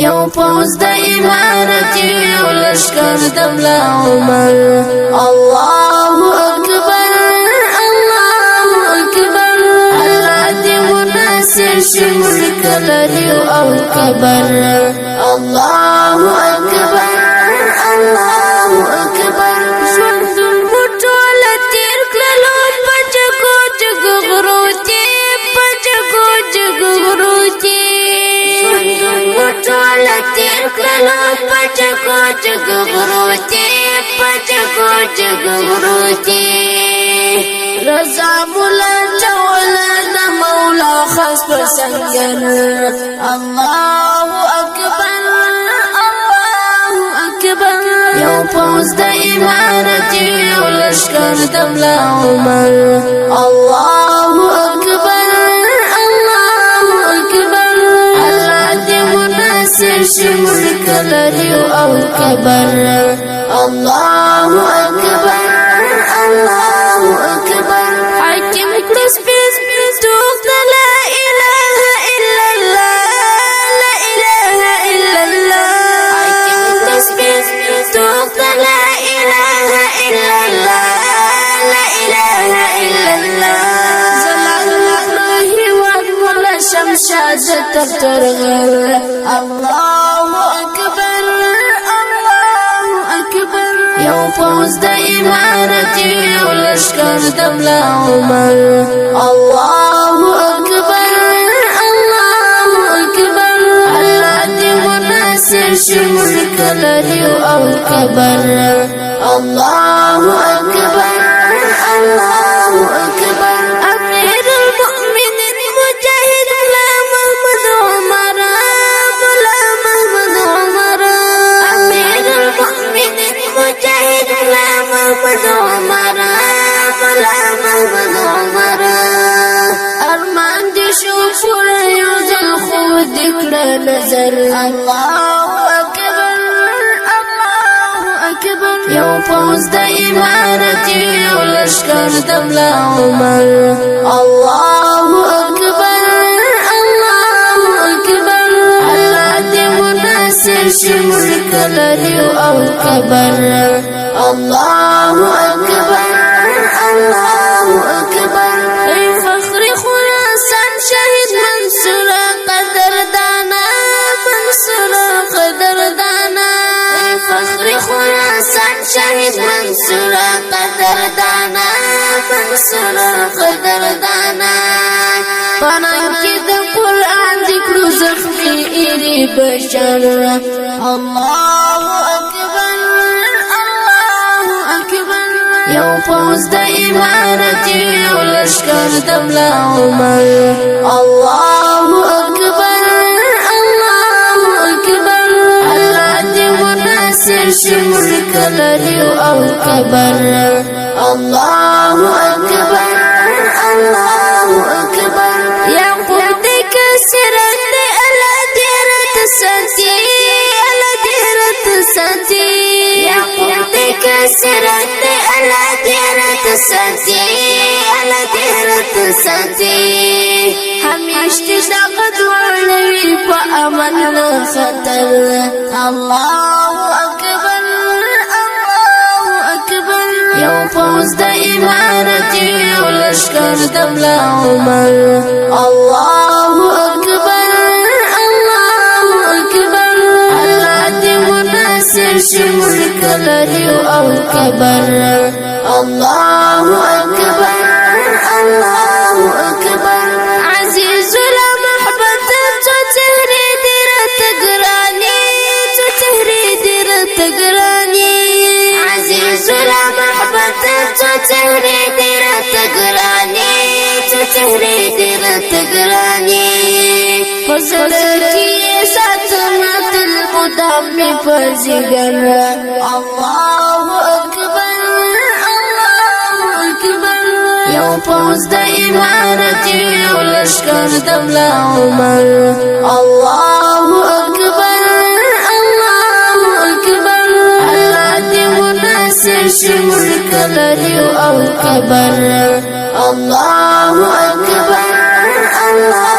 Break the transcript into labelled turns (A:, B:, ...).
A: یو پوز د امارت یو لشکر د ملا عمر الله اکبر الله اکبر الله دې مناصر شي ملک لري او کبر الله اکبر الله اکبر ژوند مټول تیر کړلو پجګو جګو غرو دې پجګو جګو غرو دې مټول تیر کړلو پجګو جګو غرو دې پجګو جګو غرو دې رضا مولا جولا مولا خاص پسنګر الله اکبر الله اکبر یو پوز د امارت یو لشکر د ملا عمر الله اکبر الله اکبر الله دې مناصر شي ملک لري او کبر الله اکبر الله اکبر حاکم کړس پیس توق لا اله الا الله لا اله الا الله حاکم کړس پیس توق لا اله الا الله لا اله الا الله زلال الله ومولا شمشاد ترغل الله اکبر الله اکبر یو پوز د امارت یو لشکر د ملا عمر الله اکبر الله اکبر الله دې مناصر شي ملک لري او کبر الله اکبر الله اکبر امیر المؤمنین مجاهد محمد عمر مولا محمد عمر امیر المؤمنین مجاهد محمد عمر مولا محمد عمر ارمان دې شو پوره یو ځل خو دې کړه نظر الله اکبر الله اکبر یو پوز د امارت یو لشکر د ملا عمر الله اکبر الله اکبر الله دې مناصر شي ملک لري او کبر الله اکبر الله اکبر ای فخر خراسان شهید منصور قدردانا منصور قدردانا ای فخر خراسان شهید منصور قدردانا منصور قدردانا پناه کې د قران ذکر زخمي ایری بشر الله اکبر الله اکبر یو پوز د امارت یو لشکر د ملا عمر الله اکبر الله اکبر الله دې مناصر شي ملک لري او کبر الله اکبر الله اکبر یا قوت کسرت الله دې رات ساتي الله دې رات ساتي یا قوت کسرت الله دې رات ساتي الله دې رات ساتي همیشه طاقت ورلوي په امن خطر الله اکبر الله اکبر یو پوز د امارت یو لشکر د ملا عمر الله اکبر الله اکبر الله دې مناصر شي ملک لري او کبر الله اکبر الله اکبر عزیز المحبت تو چهره دیر تگرانی تو چهره دیر تگرانی عزیز المحبت تو چهره دیر تگرانی تو چهره دیر تگرانی فضل کی ساتمت المدام می پرزگر الله اکبر الله اکبر یو پوز د امارت یو لشکر د ملا عمر الله اکبر الله اکبر الله دې مناصر شي ملک لري او کبر الله اکبر الله